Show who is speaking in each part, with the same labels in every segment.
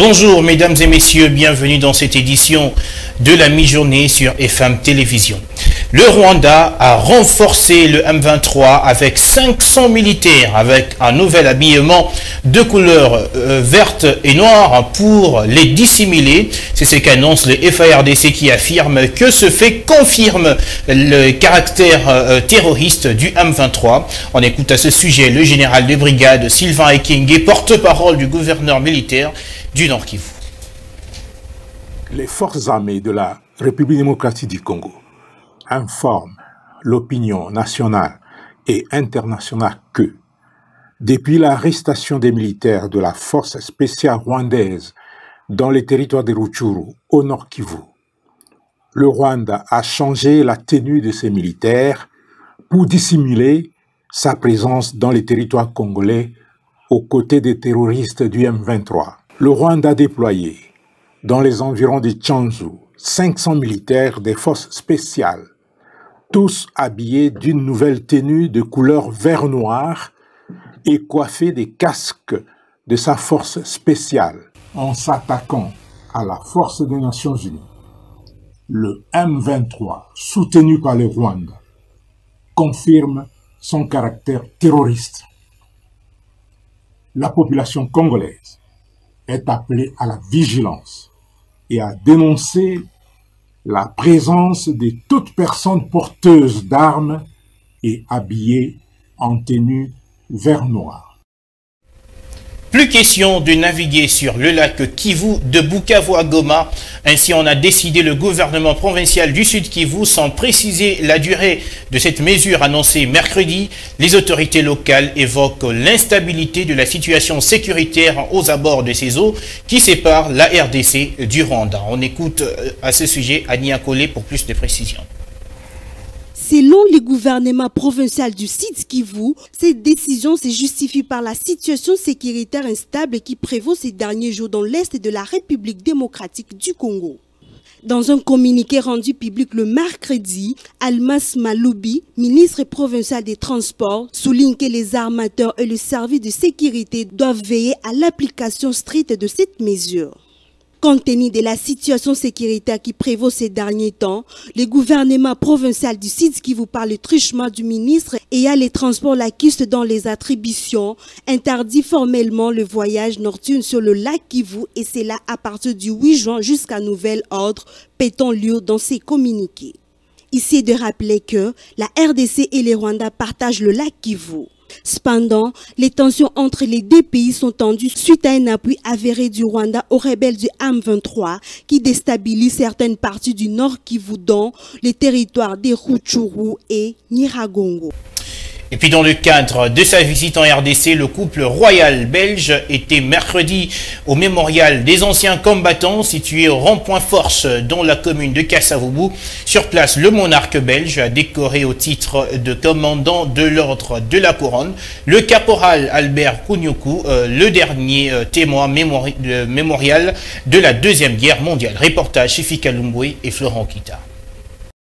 Speaker 1: Bonjour mesdames et messieurs, bienvenue dans cette édition de la mi-journée sur FM Télévision. Le Rwanda a renforcé le M23 avec 500 militaires avec un nouvel habillement de couleur verte et noire pour les dissimuler. C'est ce qu'annonce le FARDC qui affirme que ce fait confirme le caractère terroriste du M23. On écoute à ce sujet le général de brigade Sylvain Ekenge, porte-parole du gouverneur militaire du Nord Kivu.
Speaker 2: Les forces armées de la République démocratique du Congo informent l'opinion nationale et internationale que, depuis l'arrestation des militaires de la force spéciale rwandaise dans les territoires de Rutshuru, au Nord Kivu, le Rwanda a changé la tenue de ses militaires pour dissimuler sa présence dans les territoires congolais aux côtés des terroristes du M23. Le Rwanda a déployé dans les environs de Tchanzu 500 militaires des forces spéciales, tous habillés d'une nouvelle tenue de couleur vert-noir et coiffés des casques de sa force spéciale. En s'attaquant à la force des Nations Unies, le M23, soutenu par le Rwanda, confirme son caractère terroriste. La population congolaise est appelée à la vigilance et à dénoncer la présence de toute personne porteuse d'armes et habillée en tenue vert-noir.
Speaker 1: Plus question de naviguer sur le lac Kivu de Bukavu à Goma. Ainsi, on a décidé le gouvernement provincial du Sud Kivu sans préciser la durée de cette mesure annoncée mercredi. Les autorités locales évoquent l'instabilité de la situation sécuritaire aux abords de ces eaux qui séparent la RDC du Rwanda. On écoute à ce sujet Annie Akole pour plus de précisions.
Speaker 3: Selon le gouvernement provincial du Sud Kivu, cette décision se justifie par la situation sécuritaire instable qui prévaut ces derniers jours dans l'est de la République démocratique du Congo. Dans un communiqué rendu public le mercredi, Almas Maloubi, ministre provincial des Transports, souligne que les armateurs et le service de sécurité doivent veiller à l'application stricte de cette mesure. Compte tenu de la situation sécuritaire qui prévaut ces derniers temps, le gouvernement provincial du Sud Kivu par le truchement du ministre ayant les transports lacustes dans les attributions interdit formellement le voyage nocturne sur le lac Kivu et c'est là à partir du 8 juin jusqu'à nouvel ordre, pétant lieu dans ses communiqués. Ici de rappeler que la RDC et les Rwandais partagent le lac Kivu. Cependant, les tensions entre les deux pays sont tendues suite à un appui avéré du Rwanda aux rebelles du M23 qui déstabilisent certaines parties du Nord Kivu dont les territoires de Rutshuru et Nyiragongo.
Speaker 1: Et puis dans le cadre de sa visite en RDC, le couple royal belge était mercredi au mémorial des anciens combattants situé au rond-point Force dans la commune de Kassavubu. Sur place, le monarque belge a décoré au titre de commandant de l'ordre de la couronne le caporal Albert Kounyoukou, le dernier témoin mémorial de la Deuxième Guerre mondiale. Reportage chez Fika Lumbwe et Florent Kita.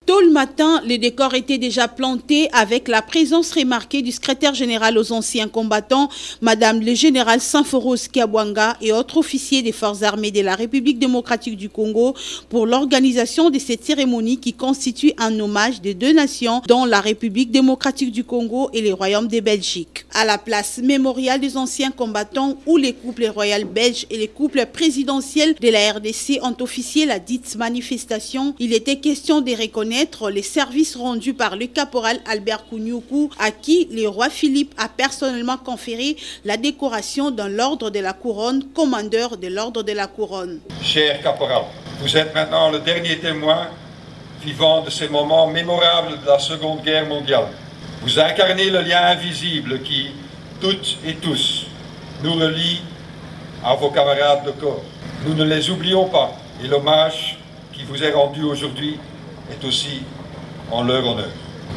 Speaker 4: Tôt le matin, les décors étaient déjà plantés avec la présence remarquée du secrétaire général aux anciens combattants, Madame le général Symphoros Kiabwanga et autres officiers des forces armées de la République démocratique du Congo pour l'organisation de cette cérémonie qui constitue un hommage des deux nations, dont la République démocratique du Congo et les royaumes de Belgique. À la place mémoriale des anciens combattants où les couples royaux belges et les couples présidentiels de la RDC ont officié la dite manifestation, il était question de reconnaître les services rendus par le caporal Albert Kounyoukou, à qui le roi Philippe a personnellement conféré la décoration dans l'ordre de la couronne, commandeur de l'ordre de la couronne.
Speaker 5: Cher caporal, vous êtes maintenant le dernier témoin vivant de ces moments mémorables de la Seconde Guerre mondiale. Vous incarnez le lien invisible qui, toutes et tous, nous relie à vos camarades de corps. Nous ne les oublions pas et l'hommage qui vous est rendu aujourd'hui est aussi en leur honneur.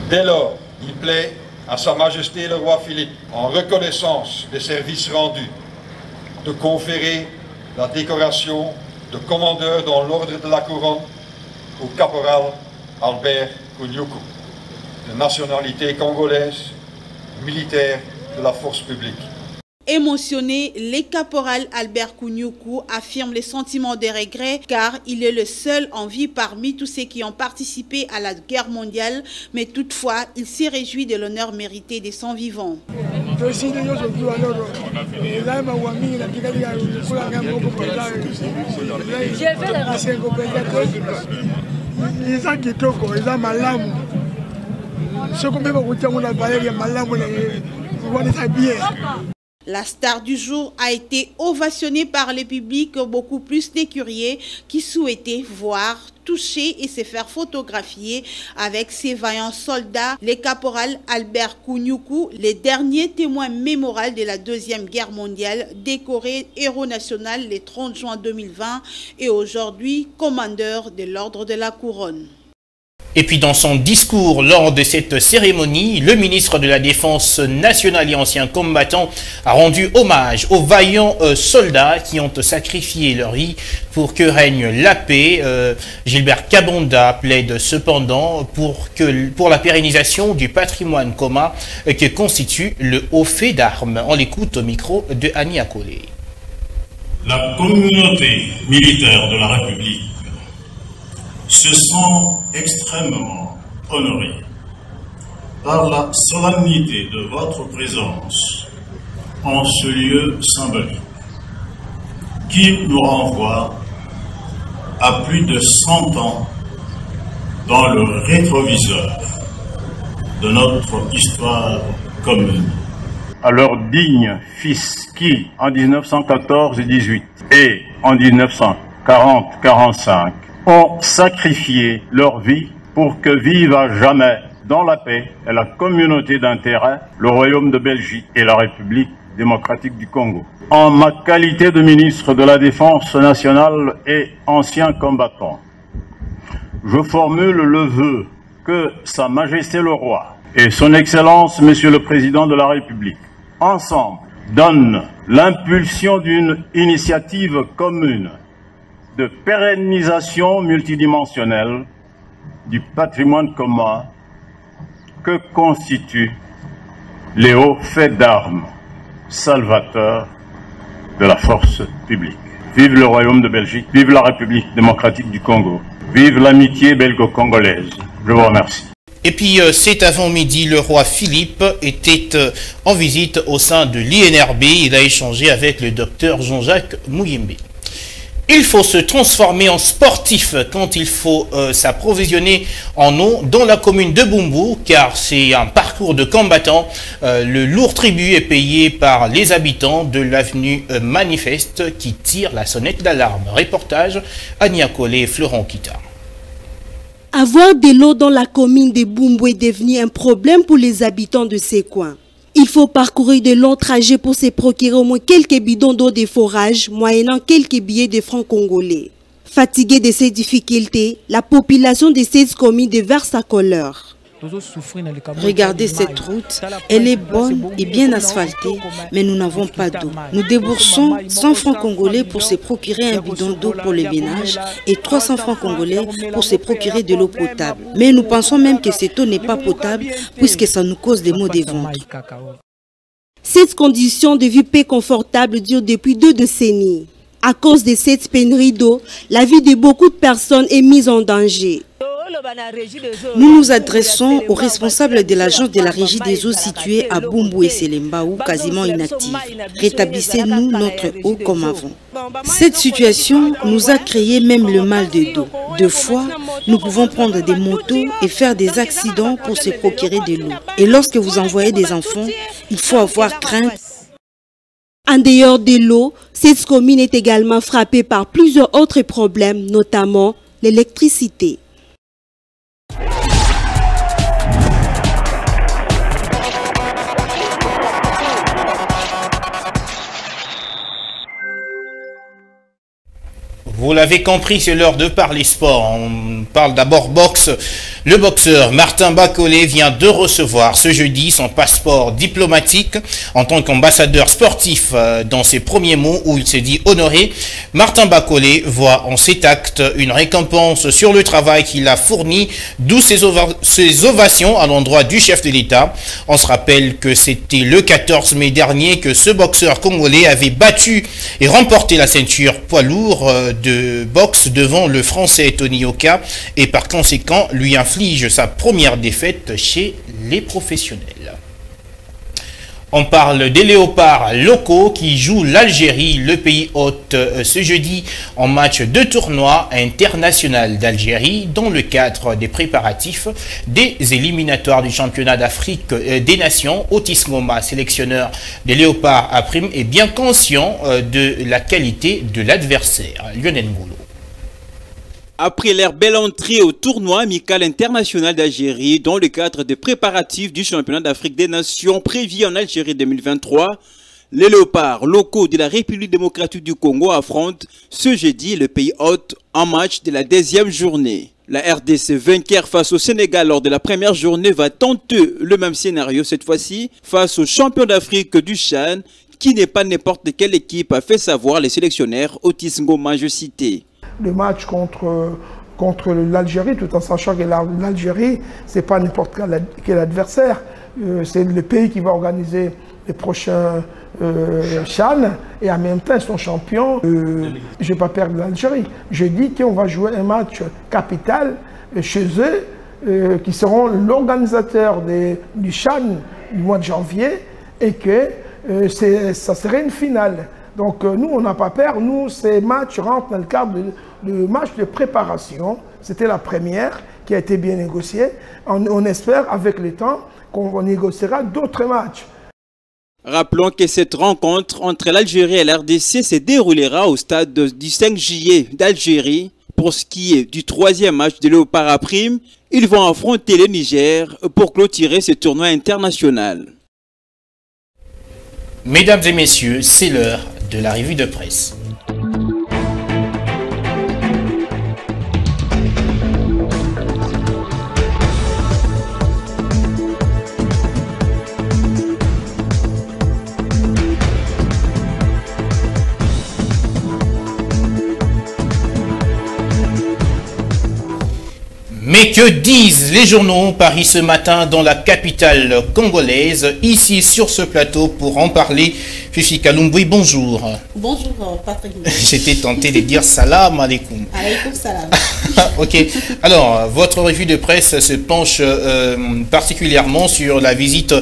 Speaker 5: Dès lors, il plaît à Sa Majesté le roi Philippe, en reconnaissance des services rendus, de conférer la décoration de commandeur dans l'ordre de la couronne au caporal Albert Kounyoukou, de nationalité congolaise, militaire de la force publique.
Speaker 4: Émotionné, le caporal Albert Kounyoukou affirme les sentiments de regret car il est le seul en vie parmi tous ceux qui ont participé à la guerre mondiale, mais toutefois, il s'est réjoui de l'honneur mérité de son vivant. La star du jour a été ovationnée par le public, beaucoup plus des curieux qui souhaitaient voir, toucher et se faire photographier avec ces vaillants soldats. Le caporal Albert Kounyoukou, le dernier témoin mémorable de la Deuxième Guerre mondiale, décoré héros national le 30 juin 2020 et aujourd'hui commandeur de l'Ordre de la Couronne.
Speaker 1: Et puis dans son discours lors de cette cérémonie, le ministre de la Défense nationale et ancien combattant a rendu hommage aux vaillants soldats qui ont sacrifié leur vie pour que règne la paix. Gilbert Kabonda plaide cependant pour la pérennisation du patrimoine commun que constitue le haut fait d'armes. On l'écoute au micro de Annie Akole.
Speaker 6: La communauté militaire de la République se sent extrêmement honoré par la solennité de votre présence en ce lieu symbolique qui nous renvoie à plus de 100 ans dans le rétroviseur de notre histoire commune. À leurs dignes fils qui, en 1914-18 et en 1940-45, ont sacrifié leur vie pour que vive à jamais dans la paix et la communauté d'intérêt le Royaume de Belgique et la République démocratique du Congo. En ma qualité de ministre de la Défense nationale et ancien combattant, je formule le vœu que Sa Majesté le Roi et Son Excellence Monsieur le Président de la République, ensemble, donnent l'impulsion d'une initiative commune de pérennisation multidimensionnelle du patrimoine commun que constituent les hauts faits d'armes salvateurs de la force publique. Vive le Royaume de Belgique, vive la République démocratique du Congo, vive l'amitié belgo-congolaise. Je vous remercie.
Speaker 1: Et puis cet avant-midi, le roi Philippe était en visite au sein de l'INRB. Il a échangé avec le docteur Jean-Jacques Mouyembe. Il faut se transformer en sportif quand il faut s'approvisionner en eau dans la commune de Bumbu, car c'est un parcours de combattants. Le lourd tribut est payé par les habitants de l'avenue Manifeste qui tirent la sonnette d'alarme. Reportage Annie Akole et Florent Kita.
Speaker 3: Avoir de l'eau dans la commune de Bumbu est devenu un problème pour les habitants de ces coins. Il faut parcourir de longs trajets pour se procurer au moins quelques bidons d'eau de forage, moyennant quelques billets de francs congolais. Fatiguée de ces difficultés, la population de ces communes déverse sa colère.
Speaker 7: Regardez cette route, elle est bonne et bien asphaltée, mais nous n'avons pas d'eau. Nous déboursons 100 francs congolais pour se procurer un bidon d'eau pour les ménages et 300 francs congolais pour se procurer de l'eau potable. Mais nous pensons même que cette eau n'est pas potable puisque ça nous cause des maux de ventre.
Speaker 3: Cette condition de vie peu confortable dure depuis 2 décennies. À cause de cette pénurie d'eau, la vie de beaucoup de personnes est mise en danger.
Speaker 7: Nous nous adressons aux responsables de l'agence de la régie des eaux située à Bumbu et Selembaou, quasiment inactive. Rétablissez-nous notre eau comme avant. Cette situation nous a créé même le mal de dos. 2 fois, nous pouvons prendre des motos et faire des accidents pour se procurer de l'eau. Et lorsque vous envoyez des enfants, il faut avoir crainte.
Speaker 3: En dehors de l'eau, cette commune est également frappée par plusieurs autres problèmes, notamment l'électricité.
Speaker 1: Vous l'avez compris, c'est l'heure de parler sport. On parle d'abord boxe. Le boxeur Martin Bacolé vient de recevoir ce jeudi son passeport diplomatique en tant qu'ambassadeur sportif. Dans ses premiers mots où il s'est dit honoré, Martin Bacolé voit en cet acte une récompense sur le travail qu'il a fourni, d'où ses ovations à l'endroit du chef de l'État. On se rappelle que c'était le 14 mai dernier que ce boxeur congolais avait battu et remporté la ceinture poids lourd de boxe devant le français Tony Oka et par conséquent lui inflige sa première défaite chez les professionnels. On parle des léopards locaux qui jouent l'Algérie, le pays hôte, ce jeudi en match de tournoi international d'Algérie dans le cadre des préparatifs des éliminatoires du championnat d'Afrique des Nations. Otis Ngoma, sélectionneur des léopards à prime, est bien conscient de la qualité de l'adversaire. Lionel Ngolo.
Speaker 8: Après leur belle entrée au tournoi amical international d'Algérie dans le cadre des préparatifs du championnat d'Afrique des Nations prévu en Algérie 2023, les léopards locaux de la République démocratique du Congo affrontent ce jeudi le pays hôte en match de la deuxième journée. La RDC vainqueur face au Sénégal lors de la première journée va tenter le même scénario cette fois-ci face au champion d'Afrique du Chan qui n'est pas n'importe quelle équipe, a fait savoir les sélectionneurs Otis Ngoma, je citais.
Speaker 9: Le match contre l'Algérie, tout en sachant que l'Algérie, ce n'est pas n'importe quel adversaire. C'est le pays qui va organiser les prochains CHAN et en même temps, ils sont champions. Je ne vais pas perdre l'Algérie. Je dis qu'on va jouer un match capital chez eux, qui seront l'organisateur du CHAN du mois de janvier et que ça serait une finale. Donc nous, on n'a pas peur. Nous, ces matchs rentrent dans le cadre de match de préparation. C'était la première qui a été bien négociée. On espère, avec le temps, qu'on négociera d'autres matchs.
Speaker 8: Rappelons que cette rencontre entre l'Algérie et l'RDC se déroulera au stade du 5 juillet d'Algérie. Pour ce qui est du troisième match de léopard à prime, ils vont affronter le Niger pour clôturer ce tournoi international.
Speaker 1: Mesdames et messieurs, c'est l'heure de la revue de presse. Mais que disent les journaux Paris ce matin dans la capitale congolaise? Ici sur ce plateau pour en parler, Fifi Kalumboui, bonjour.
Speaker 10: Bonjour Patrick.
Speaker 1: J'étais tenté de dire salam alaikum.
Speaker 10: Alaikum salam.
Speaker 1: Ok, alors votre revue de presse se penche particulièrement sur la visite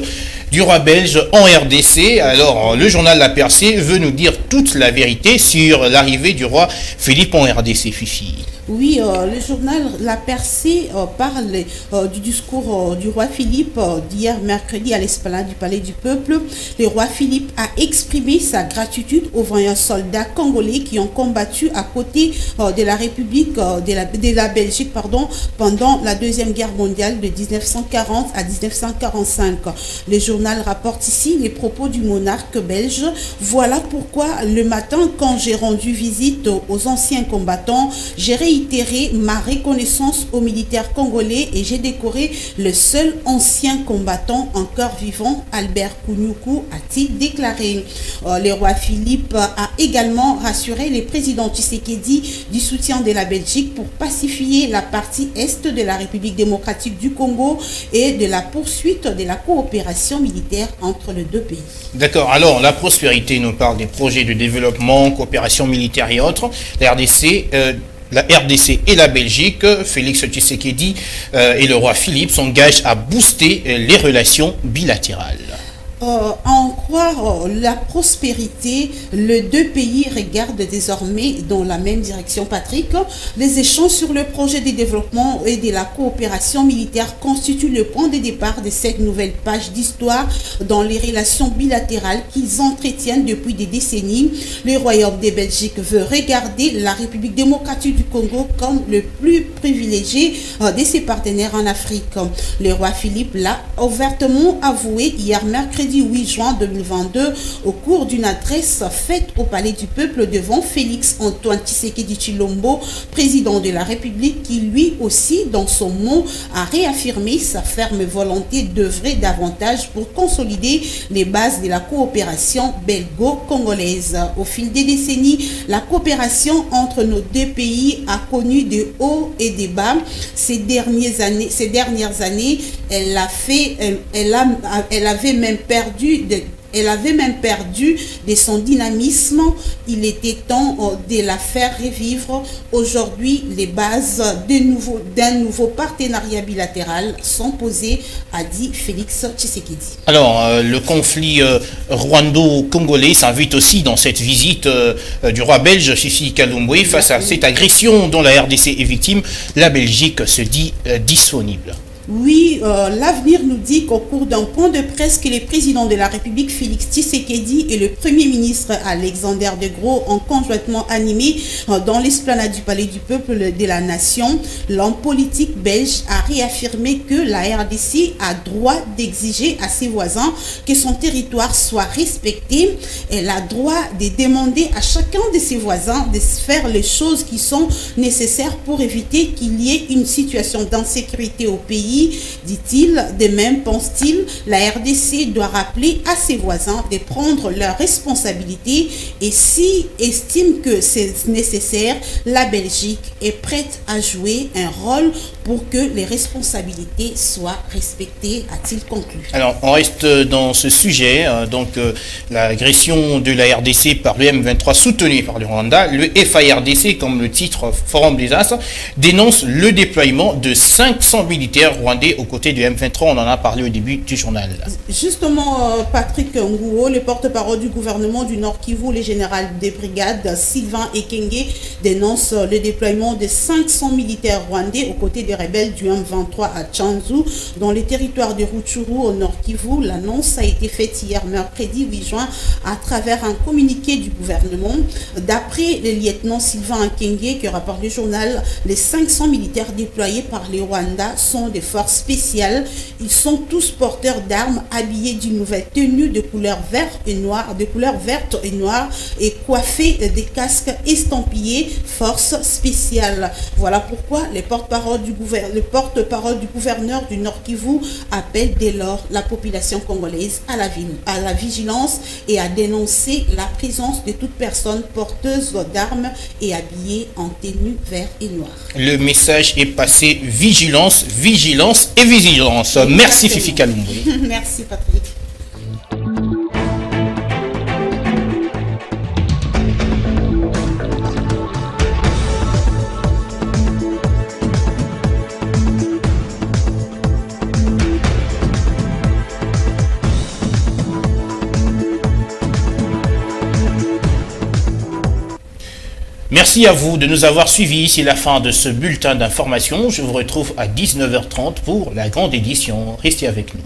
Speaker 1: du roi belge en RDC. Alors le journal La Percée veut nous dire toute la vérité sur l'arrivée du roi Philippe en RDC, Fifi.
Speaker 10: Oui, le journal La Percée parle du discours du roi Philippe d'hier mercredi à l'esplanade du Palais du Peuple. Le roi Philippe a exprimé sa gratitude aux vaillants soldats congolais qui ont combattu à côté de la République de la Belgique pendant la Deuxième Guerre mondiale de 1940 à 1945. Le journal rapporte ici les propos du monarque belge. Voilà pourquoi le matin, quand j'ai rendu visite aux anciens combattants, j'ai réitéré ma reconnaissance aux militaires congolais et j'ai décoré le seul ancien combattant encore vivant, Albert Kounyoukou, a-t-il déclaré. Le roi Philippe a également rassuré le président Tshisekedi du soutien de la Belgique pour pacifier la partie est de la République démocratique du Congo et de la poursuite de la coopération militaire entre les deux pays.
Speaker 1: D'accord, alors la prospérité nous parle des projets de développement, coopération militaire et autres. La RDC et la Belgique, Félix Tshisekedi et le roi Philippe s'engagent à booster les relations bilatérales.
Speaker 10: À en croire la prospérité, les deux pays regardent désormais dans la même direction, Patrick. Les échanges sur le projet de développement et de la coopération militaire constituent le point de départ de cette nouvelle page d'histoire dans les relations bilatérales qu'ils entretiennent depuis des décennies. Le Royaume de Belgique veut regarder la République démocratique du Congo comme le plus privilégié de ses partenaires en Afrique. Le roi Philippe l'a ouvertement avoué hier mercredi mercredi 8 juin 2022 au cours d'une adresse faite au Palais du Peuple devant Félix Antoine Tshisekedi Tshilombo, président de la République, qui lui aussi, dans son mot, a réaffirmé sa ferme volonté d'œuvrer davantage pour consolider les bases de la coopération belgo-congolaise. Au fil des décennies, la coopération entre nos deux pays a connu des hauts et des bas. Ces dernières années, elle avait même perdu de son dynamisme. Il était temps de la faire revivre. Aujourd'hui, les bases d'un nouveau partenariat bilatéral sont posées, a dit Félix Tshisekedi.
Speaker 1: Alors, le conflit rwando-congolais s'invite aussi dans cette visite du roi belge Sissi Kalumbwe. Face à cette agression dont la RDC est victime, la Belgique se dit disponible.
Speaker 10: Oui, l'avenir nous dit qu'au cours d'un point de presse que le président de la République Félix Tshisekedi et le Premier ministre Alexander De Croo ont conjointement animé dans l'esplanade du Palais du Peuple de la Nation, l'homme politique belge a réaffirmé que la RDC a droit d'exiger à ses voisins que son territoire soit respecté. Elle a droit de demander à chacun de ses voisins de faire les choses qui sont nécessaires pour éviter qu'il y ait une situation d'insécurité au pays. Dit-il. De même, pense-t-il, la RDC doit rappeler à ses voisins de prendre leurs responsabilités et s'ils estiment que c'est nécessaire, la Belgique est prête à jouer un rôle pour que les responsabilités soient respectées, a-t-il conclu.
Speaker 1: Alors, on reste dans ce sujet, l'agression de la RDC par le M23 soutenu par le Rwanda. Le FARDC, comme le titre Forum des As, dénonce le déploiement de 500 militaires rwandais aux côtés du M23. On en a parlé au début du journal.
Speaker 10: Justement, Patrick Ngouo, le porte-parole du gouvernement du Nord Kivu, le général des brigades Sylvain Ekenge, dénonce le déploiement de 500 militaires rwandais aux côtés des rebelles du M23 à Tchanzu, dans les territoires de Rutshuru au Nord Kivu. L'annonce a été faite hier mercredi 8 juin à travers un communiqué du gouvernement. D'après le lieutenant Sylvain Ekenge, qui rapporte le journal, les 500 militaires déployés par les Rwandais sont des forces spéciales. Ils sont tous porteurs d'armes, habillés d'une nouvelle tenue de couleur verte et noire, et coiffés des casques estampillés forces spéciales. Voilà pourquoi le porte-parole du gouverneur du Nord Kivu appelle dès lors la population congolaise à la vigilance et à dénoncer la présence de toute personne porteuse d'armes et habillée en tenue vert et noire.
Speaker 1: Le message est passé: vigilance, vigilance et vigilance. Merci Fifi Kalumbwe.
Speaker 10: Merci Patrick.
Speaker 1: Merci à vous de nous avoir suivis. C'est la fin de ce bulletin d'information. Je vous retrouve à 19h30 pour la grande édition. Restez avec nous.